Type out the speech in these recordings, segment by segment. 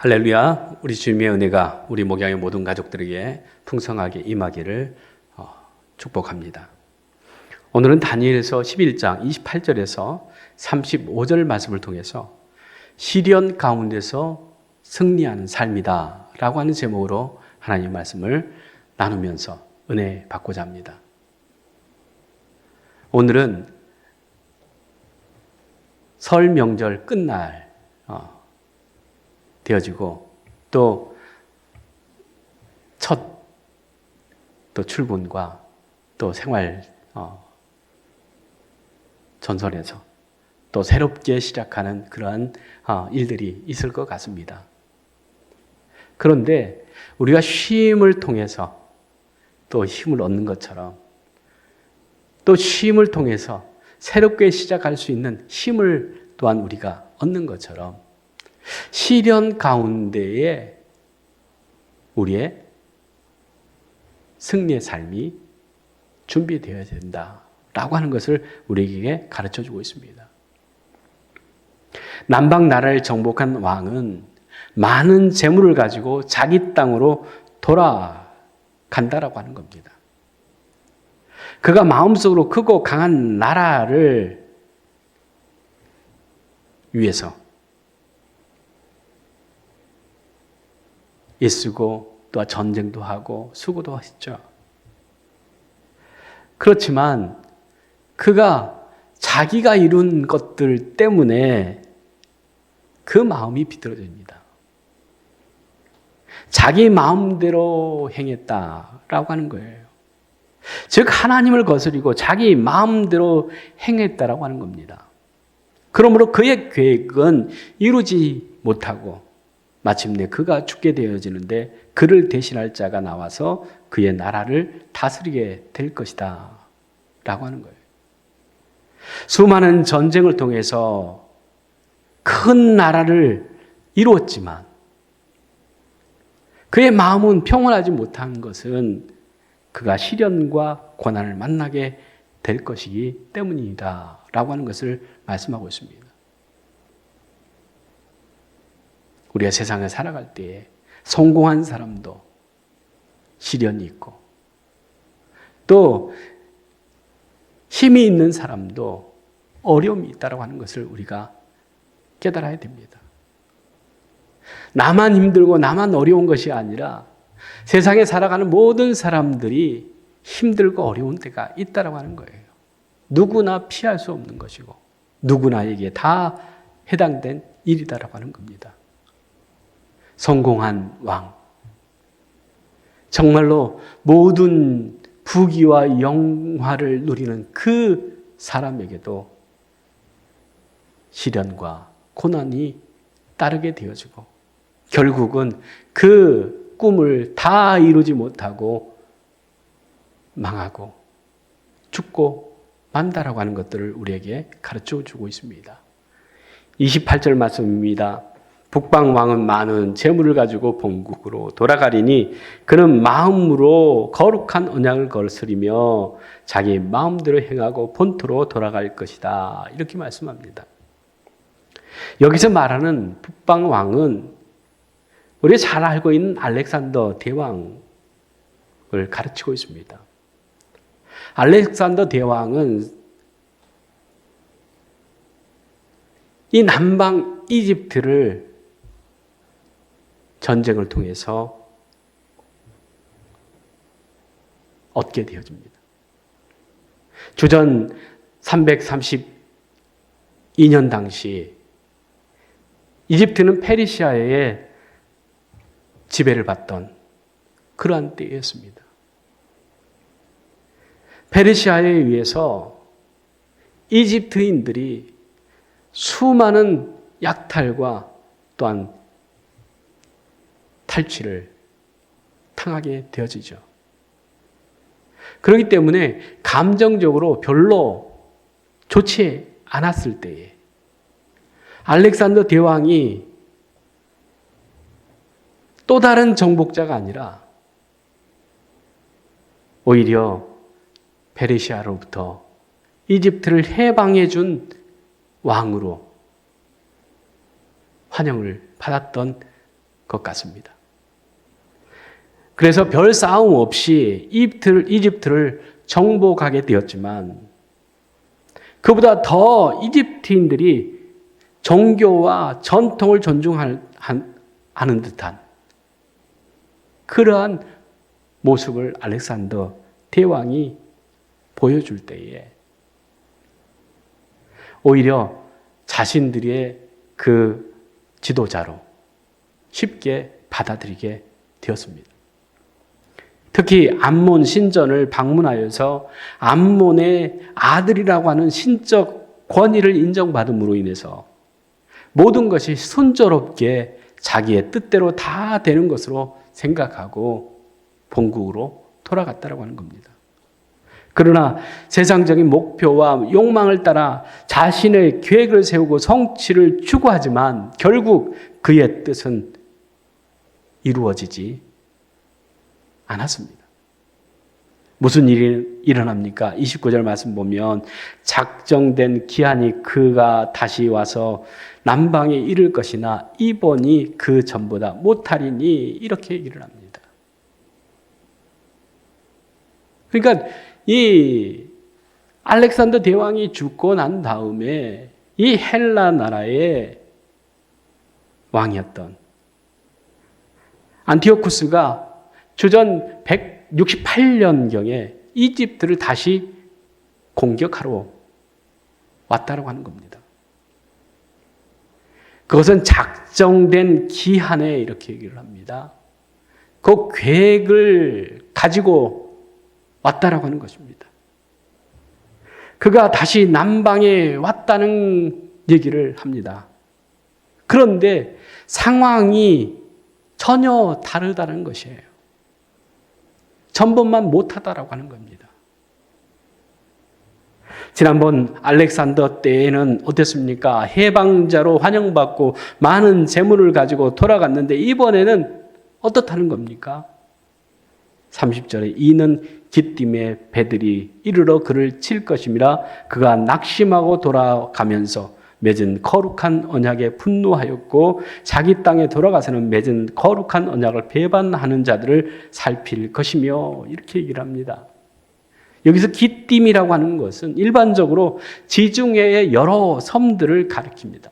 할렐루야. 우리 주님의 은혜가 우리 목양의 모든 가족들에게 풍성하게 임하기를 축복합니다. 오늘은 다니엘서 11장 28절에서 35절 말씀을 통해서 시련 가운데서 승리하는 삶이다 라고 하는 제목으로 하나님의 말씀을 나누면서 은혜 받고자 합니다. 오늘은 설 명절 끝날 되어지고 또 출근과 또 생활 전선에서 또 새롭게 시작하는 그러한 일들이 있을 것 같습니다. 그런데 우리가 쉼을 통해서 또 힘을 얻는 것처럼 또 쉼을 통해서 새롭게 시작할 수 있는 힘을 또한 우리가 얻는 것처럼 시련 가운데에 우리의 승리의 삶이 준비되어야 된다라고 하는 것을 우리에게 가르쳐주고 있습니다. 남방 나라를 정복한 왕은 많은 재물을 가지고 자기 땅으로 돌아간다라고 하는 겁니다. 그가 마음속으로 크고 강한 나라를 위해서 애쓰고 또 전쟁도 하고 수고도 했죠. 그렇지만 그가 자기가 이룬 것들 때문에 그 마음이 비틀어집니다. 자기 마음대로 행했다라고 하는 거예요. 즉 하나님을 거스리고 자기 마음대로 행했다라고 하는 겁니다. 그러므로 그의 계획은 이루지 못하고 마침내 그가 죽게 되어지는데 그를 대신할 자가 나와서 그의 나라를 다스리게 될 것이다 라고 하는 거예요. 수많은 전쟁을 통해서 큰 나라를 이루었지만 그의 마음은 평온하지 못한 것은 그가 시련과 고난을 만나게 될 것이기 때문이다 라고 하는 것을 말씀하고 있습니다. 우리가 세상을 살아갈 때에 성공한 사람도 시련이 있고 또 힘이 있는 사람도 어려움이 있다고 하는 것을 우리가 깨달아야 됩니다. 나만 힘들고 나만 어려운 것이 아니라 세상에 살아가는 모든 사람들이 힘들고 어려운 때가 있다고 하는 거예요. 누구나 피할 수 없는 것이고 누구나에게 다 해당된 일이다라고 하는 겁니다. 성공한 왕, 정말로 모든 부귀와 영화를 누리는 그 사람에게도 시련과 고난이 따르게 되어지고 결국은 그 꿈을 다 이루지 못하고 망하고 죽고 만다라고 하는 것들을 우리에게 가르쳐주고 있습니다. 28절 말씀입니다. 북방 왕은 많은 재물을 가지고 본국으로 돌아가리니 그는 마음으로 거룩한 언약을 거스리며 자기 마음대로 행하고 본토로 돌아갈 것이다. 이렇게 말씀합니다. 여기서 말하는 북방 왕은 우리가 잘 알고 있는 알렉산더 대왕을 가르치고 있습니다. 알렉산더 대왕은 이 남방 이집트를 전쟁을 통해서 얻게 되어집니다. 주전 332년 당시 이집트는 페르시아의 지배를 받던 그러한 때였습니다. 페르시아에 의해서 이집트인들이 수많은 약탈과 또한 탈취를 당하게 되어지죠. 그렇기 때문에 감정적으로 별로 좋지 않았을 때에 알렉산더 대왕이 또 다른 정복자가 아니라 오히려 페르시아로부터 이집트를 해방해 준 왕으로 환영을 받았던 것 같습니다. 그래서 별 싸움 없이 이집트를 정복하게 되었지만 그보다 더 이집트인들이 종교와 전통을 존중하는 듯한 그러한 모습을 알렉산더 대왕이 보여줄 때에 오히려 자신들의 그 지도자로 쉽게 받아들이게 되었습니다. 특히 암몬 신전을 방문하여서 암몬의 아들이라고 하는 신적 권위를 인정받음으로 인해서 모든 것이 순조롭게 자기의 뜻대로 다 되는 것으로 생각하고 본국으로 돌아갔다고 하는 겁니다. 그러나 세상적인 목표와 욕망을 따라 자신의 계획을 세우고 성취를 추구하지만 결국 그의 뜻은 이루어지지 않았습니다. 무슨 일이 일어납니까? 29절 말씀 보면 작정된 기한이 그가 다시 와서 남방에 이를 것이나 이번이 그 전보다 못하리니 이렇게 얘기를 합니다. 그러니까 이 알렉산더 대왕이 죽고 난 다음에 이 헬라 나라의 왕이었던 안티오쿠스가 주전 168년경에 이집트를 다시 공격하러 왔다고 하는 겁니다. 그것은 작정된 기한에 이렇게 얘기를 합니다. 그 계획을 가지고 왔다라고 하는 것입니다. 그가 다시 남방에 왔다는 얘기를 합니다. 그런데 상황이 전혀 다르다는 것이에요. 전번만 못하다라고 하는 겁니다. 지난번 알렉산더 때에는 어땠습니까? 해방자로 환영받고 많은 재물을 가지고 돌아갔는데 이번에는 어떻다는 겁니까? 30절에 이는 기띔의 배들이 이르러 그를 칠 것임이라 그가 낙심하고 돌아가면서 맺은 거룩한 언약에 분노하였고 자기 땅에 돌아가서는 맺은 거룩한 언약을 배반하는 자들을 살필 것이며 이렇게 얘기를 합니다. 여기서 기띔이라고 하는 것은 일반적으로 지중해의 여러 섬들을 가리킵니다.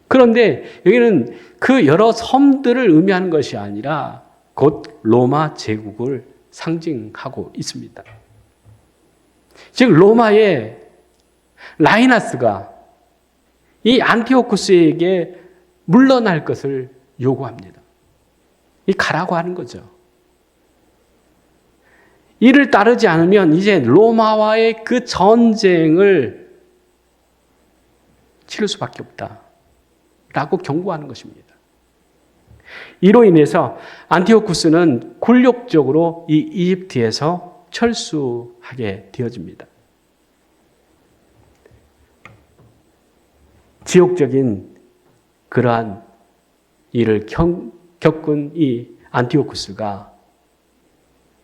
그런데 여기는 그 여러 섬들을 의미하는 것이 아니라 곧 로마 제국을 상징하고 있습니다. 즉 로마의 라이나스가 이 안티오쿠스에게 물러날 것을 요구합니다. 이 가라고 하는 거죠. 이를 따르지 않으면 이제 로마와의 그 전쟁을 치를 수밖에 없다라고 경고하는 것입니다. 이로 인해서 안티오쿠스는 굴욕적으로 이 이집트에서 철수하게 되어집니다. 지옥적인 그러한 일을 겪은 이 안티오쿠스가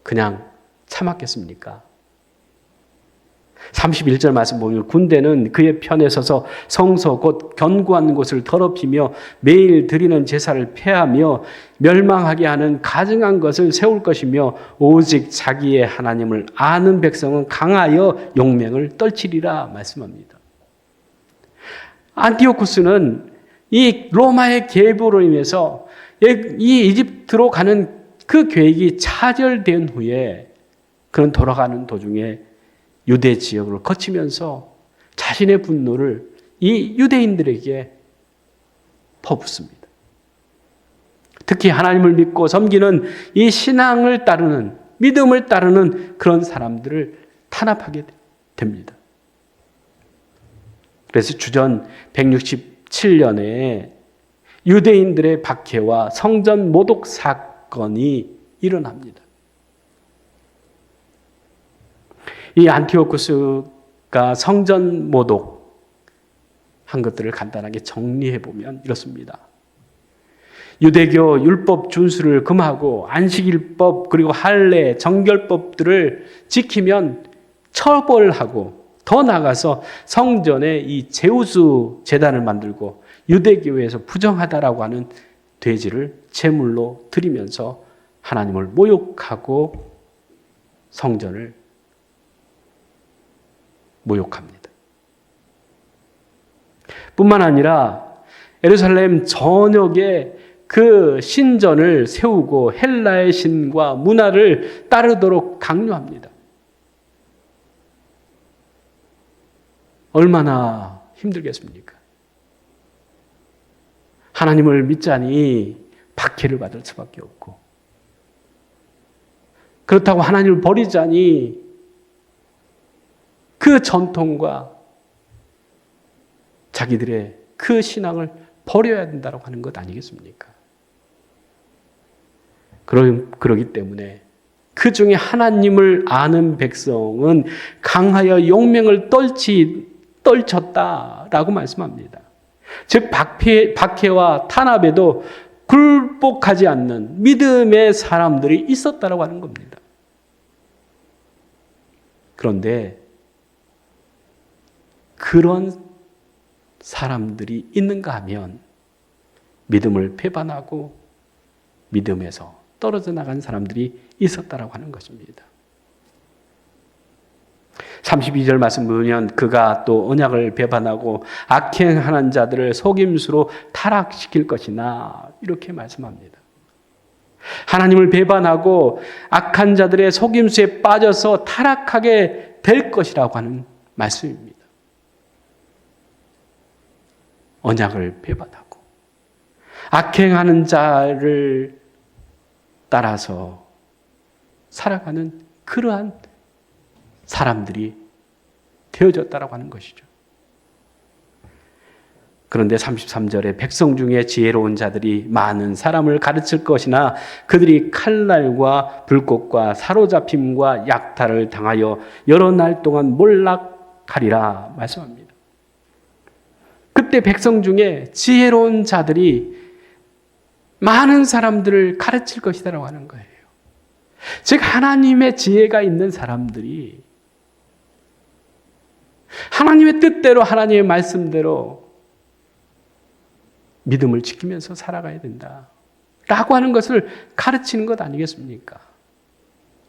그냥 참았겠습니까? 31절 말씀 보면 군대는 그의 편에 서서 성소 곧 견고한 곳을 더럽히며 매일 드리는 제사를 폐하며 멸망하게 하는 가증한 것을 세울 것이며 오직 자기의 하나님을 아는 백성은 강하여 용맹을 떨치리라 말씀합니다. 안티오쿠스는 이 로마의 계보로 인해서 이 이집트로 가는 그 계획이 차절된 후에 그는 돌아가는 도중에 유대 지역을 거치면서 자신의 분노를 이 유대인들에게 퍼붓습니다. 특히 하나님을 믿고 섬기는 이 신앙을 따르는, 믿음을 따르는 그런 사람들을 탄압하게 됩니다. 그래서 주전 167년에 유대인들의 박해와 성전 모독 사건이 일어납니다. 이 안티오쿠스가 성전 모독한 것들을 간단하게 정리해 보면 이렇습니다. 유대교 율법 준수를 금하고 안식일법 그리고 할례, 정결법들을 지키면 처벌하고 더 나아가서 성전에 이 제우스 제단을 만들고 유대교회에서 부정하다라고 하는 돼지를 제물로 드리면서 하나님을 모욕하고 성전을 모욕합니다. 뿐만 아니라 예루살렘 전역에 그 신전을 세우고 헬라의 신과 문화를 따르도록 강요합니다. 얼마나 힘들겠습니까? 하나님을 믿자니 박해를 받을 수밖에 없고, 그렇다고 하나님을 버리자니 그 전통과 자기들의 그 신앙을 버려야 된다고 하는 것 아니겠습니까? 그러기 때문에 그 중에 하나님을 아는 백성은 강하여 용맹을 떨쳤다라고 말씀합니다. 즉 박해와 탄압에도 굴복하지 않는 믿음의 사람들이 있었다라고 하는 겁니다. 그런데 그런 사람들이 있는가 하면 믿음을 배반하고 믿음에서 떨어져 나간 사람들이 있었다라고 하는 것입니다. 32절 말씀 보면 그가 또 언약을 배반하고 악행하는 자들을 속임수로 타락시킬 것이나 이렇게 말씀합니다. 하나님을 배반하고 악한 자들의 속임수에 빠져서 타락하게 될 것이라고 하는 말씀입니다. 언약을 배반하고 악행하는 자를 따라서 살아가는 그러한 사람들이 되어졌다라고 하는 것이죠. 그런데 33절에 백성 중에 지혜로운 자들이 많은 사람을 가르칠 것이나 그들이 칼날과 불꽃과 사로잡힘과 약탈을 당하여 여러 날 동안 몰락하리라 말씀합니다. 그때 백성 중에 지혜로운 자들이 많은 사람들을 가르칠 것이다라고 하는 거예요. 즉 하나님의 지혜가 있는 사람들이 하나님의 뜻대로 하나님의 말씀대로 믿음을 지키면서 살아가야 된다 라고 하는 것을 가르치는 것 아니겠습니까?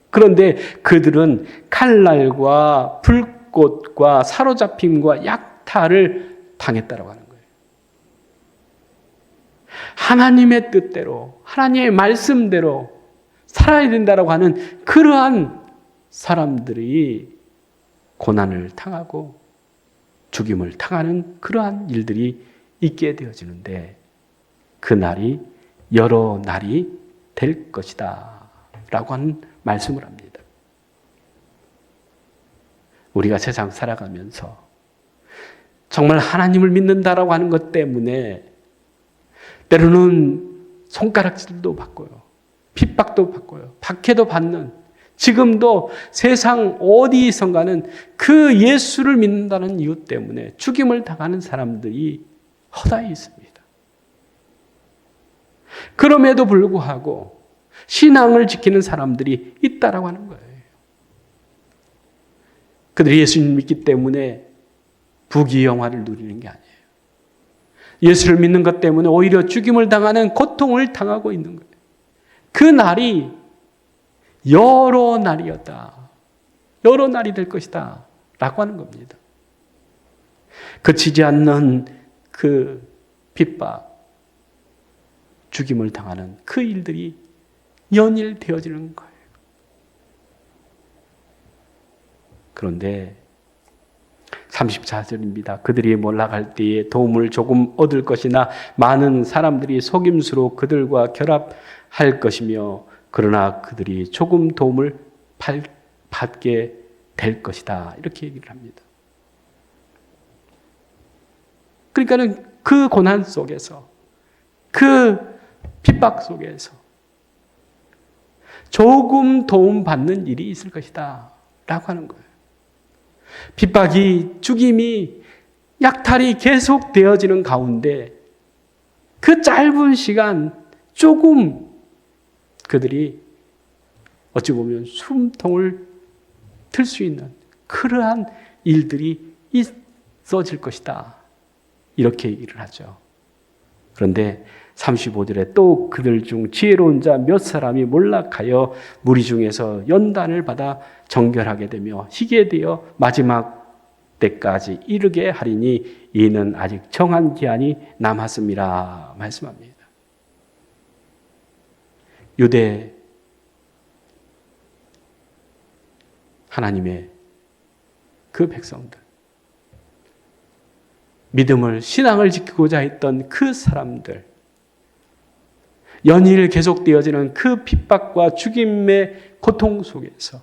그런데 그들은 칼날과 불꽃과 사로잡힘과 약탈을 당했다라고 하는 거예요. 하나님의 뜻대로 하나님의 말씀대로 살아야 된다라고 하는 그러한 사람들이 고난을 당하고 죽임을 당하는 그러한 일들이 있게 되어지는데 그 날이 여러 날이 될 것이다 라고 하는 말씀을 합니다. 우리가 세상 살아가면서 정말 하나님을 믿는다라고 하는 것 때문에 때로는 손가락질도 받고요. 핍박도 받고요. 박해도 받는 지금도 세상 어디선가는 그 예수를 믿는다는 이유 때문에 죽임을 당하는 사람들이 허다히 있습니다. 그럼에도 불구하고 신앙을 지키는 사람들이 있다라고 하는 거예요. 그들이 예수님을 믿기 때문에 부귀영화를 누리는 게 아니에요. 예수를 믿는 것 때문에 오히려 죽임을 당하는 고통을 당하고 있는 거예요. 그 날이 여러 날이었다. 여러 날이 될 것이다. 라고 하는 겁니다. 그치지 않는 그 핍박, 죽임을 당하는 그 일들이 연일되어지는 거예요. 그런데 34절입니다. 그들이 몰락할 때에 도움을 조금 얻을 것이나 많은 사람들이 속임수로 그들과 결합할 것이며 그러나 그들이 조금 도움을 받게 될 것이다. 이렇게 얘기를 합니다. 그러니까는 그 고난 속에서 그 핍박 속에서 조금 도움받는 일이 있을 것이다. 라고 하는 거예요. 핍박이, 죽임이, 약탈이 계속 되어지는 가운데 그 짧은 시간 조금 그들이 어찌 보면 숨통을 틀 수 있는 그러한 일들이 있어질 것이다. 이렇게 얘기를 하죠. 그런데 35절에 또 그들 중 지혜로운 자 몇 사람이 몰락하여 무리 중에서 연단을 받아 정결하게 되며 희게 되어 마지막 때까지 이르게 하리니 이는 아직 정한 기한이 남았습니다. 말씀합니다. 유대 하나님의 그 백성들, 믿음을, 신앙을 지키고자 했던 그 사람들, 연일 계속되어지는 그 핍박과 죽임의 고통 속에서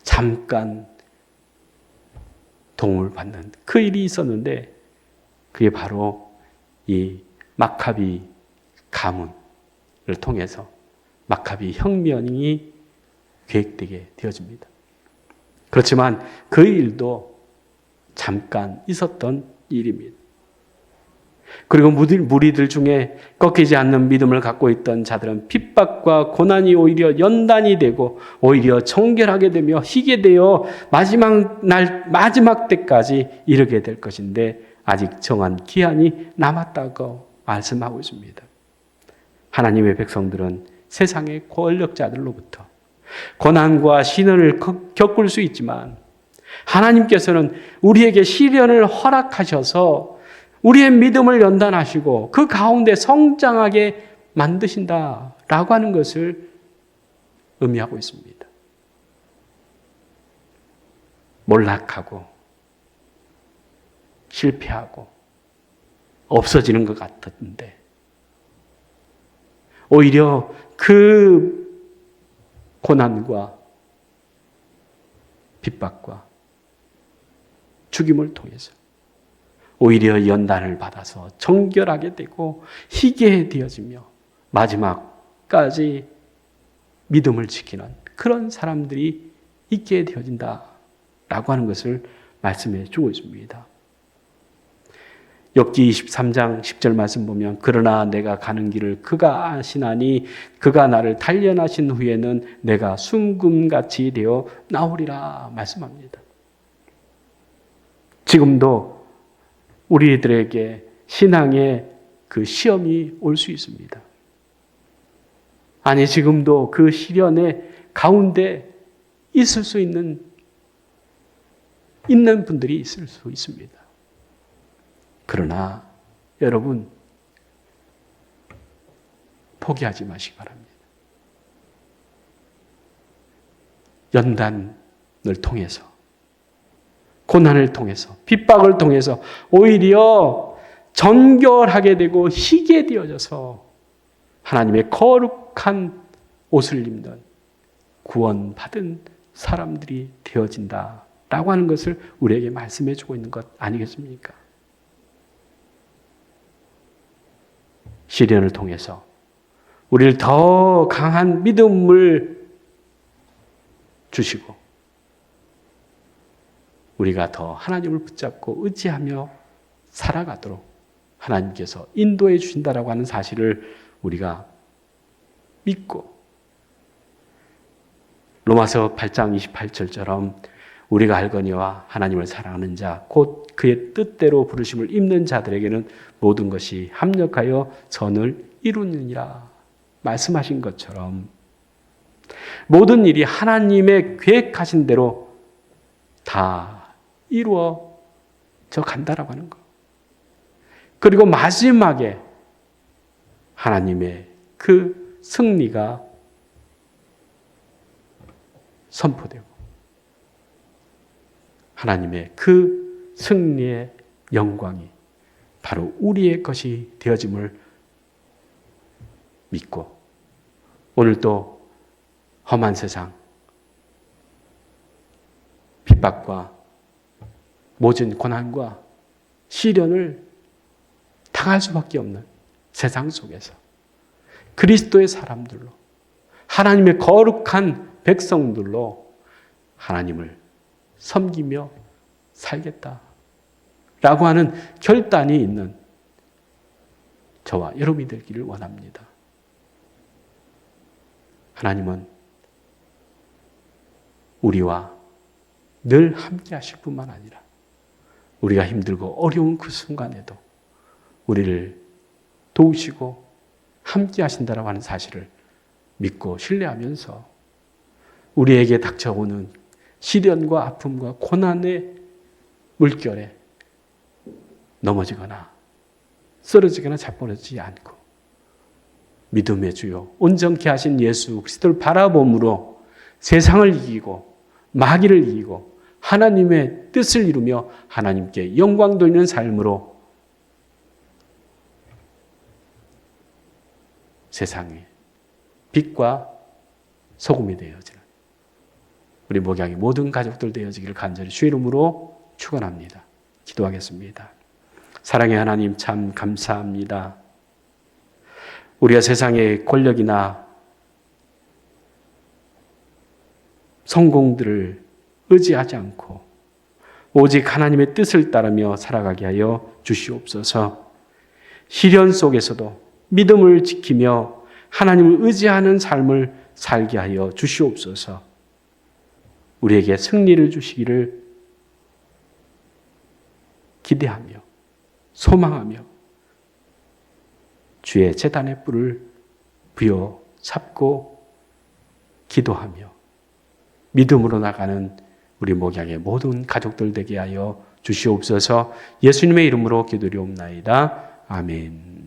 잠깐 도움을 받는 그 일이 있었는데, 그게 바로 이 마카비 가문을 통해서 마카비 혁명이 계획되게 되어집니다. 그렇지만 그 일도 잠깐 있었던 일입니다. 그리고 무리들 중에 꺾이지 않는 믿음을 갖고 있던 자들은 핍박과 고난이 오히려 연단이 되고 오히려 정결하게 되며 희게 되어 마지막 때까지 이르게 될 것인데 아직 정한 기한이 남았다고 말씀하고 있습니다. 하나님의 백성들은 세상의 권력자들로부터 고난과 시련을 겪을 수 있지만 하나님께서는 우리에게 시련을 허락하셔서 우리의 믿음을 연단하시고 그 가운데 성장하게 만드신다라고 하는 것을 의미하고 있습니다. 몰락하고 실패하고 없어지는 것 같았는데 오히려 그 고난과 핍박과 죽임을 통해서 오히려 연단을 받아서 정결하게 되고 희게 되어지며 마지막까지 믿음을 지키는 그런 사람들이 있게 되어진다라고 하는 것을 말씀해 주고 있습니다. 욥기 23장 10절 말씀 보면 그러나 내가 가는 길을 그가 아시나니 그가 나를 단련하신 후에는 내가 순금같이 되어 나오리라 말씀합니다. 지금도 우리들에게 신앙의 그 시험이 올 수 있습니다. 아니 지금도 그 시련의 가운데 있을 수 있는 분들이 있을 수 있습니다. 그러나 여러분 포기하지 마시기 바랍니다. 연단을 통해서 고난을 통해서 핍박을 통해서 오히려 정결하게 되고 희게 되어져서 하나님의 거룩한 옷을 입는 구원받은 사람들이 되어진다라고 하는 것을 우리에게 말씀해 주고 있는 것 아니겠습니까? 시련을 통해서 우리를 더 강한 믿음을 주시고 우리가 더 하나님을 붙잡고 의지하며 살아가도록 하나님께서 인도해 주신다라고 하는 사실을 우리가 믿고 로마서 8장 28절처럼 우리가 알거니와 하나님을 사랑하는 자 곧 그의 뜻대로 부르심을 입는 자들에게는 모든 것이 합력하여 선을 이루느니라 말씀하신 것처럼 모든 일이 하나님의 계획하신 대로 다 이루어져 간다라고 하는 것. 그리고 마지막에 하나님의 그 승리가 선포되고 하나님의 그 승리의 영광이 바로 우리의 것이 되어짐을 믿고 오늘도 험한 세상 핍박과 모진 고난과 시련을 당할 수밖에 없는 세상 속에서 그리스도의 사람들로 하나님의 거룩한 백성들로 하나님을 섬기며 살겠다라고 하는 결단이 있는 저와 여러분이 되기를 원합니다. 하나님은 우리와 늘 함께 하실 뿐만 아니라 우리가 힘들고 어려운 그 순간에도 우리를 도우시고 함께 하신다라고 하는 사실을 믿고 신뢰하면서 우리에게 닥쳐오는 시련과 아픔과 고난의 물결에 넘어지거나 쓰러지거나 자빠지지 않고 믿음의 주요 온전케 하신 예수 그리스도를 바라봄으로 세상을 이기고 마귀를 이기고 하나님의 뜻을 이루며 하나님께 영광 돌리는 삶으로 세상에 빛과 소금이 되어지는 우리 목양의 모든 가족들 되어지기를 간절히 주의 이름으로 축원합니다. 기도하겠습니다. 사랑의 하나님 참 감사합니다. 우리가 세상의 권력이나 성공들을 의지하지 않고 오직 하나님의 뜻을 따르며 살아가게 하여 주시옵소서. 시련 속에서도 믿음을 지키며 하나님을 의지하는 삶을 살게 하여 주시옵소서. 우리에게 승리를 주시기를 기대하며 소망하며 주의 제단의 뿔을 부여 잡고 기도하며 믿음으로 나가는 우리 목양의 모든 가족들 되게 하여 주시옵소서. 예수님의 이름으로 기도드리옵나이다. 아멘.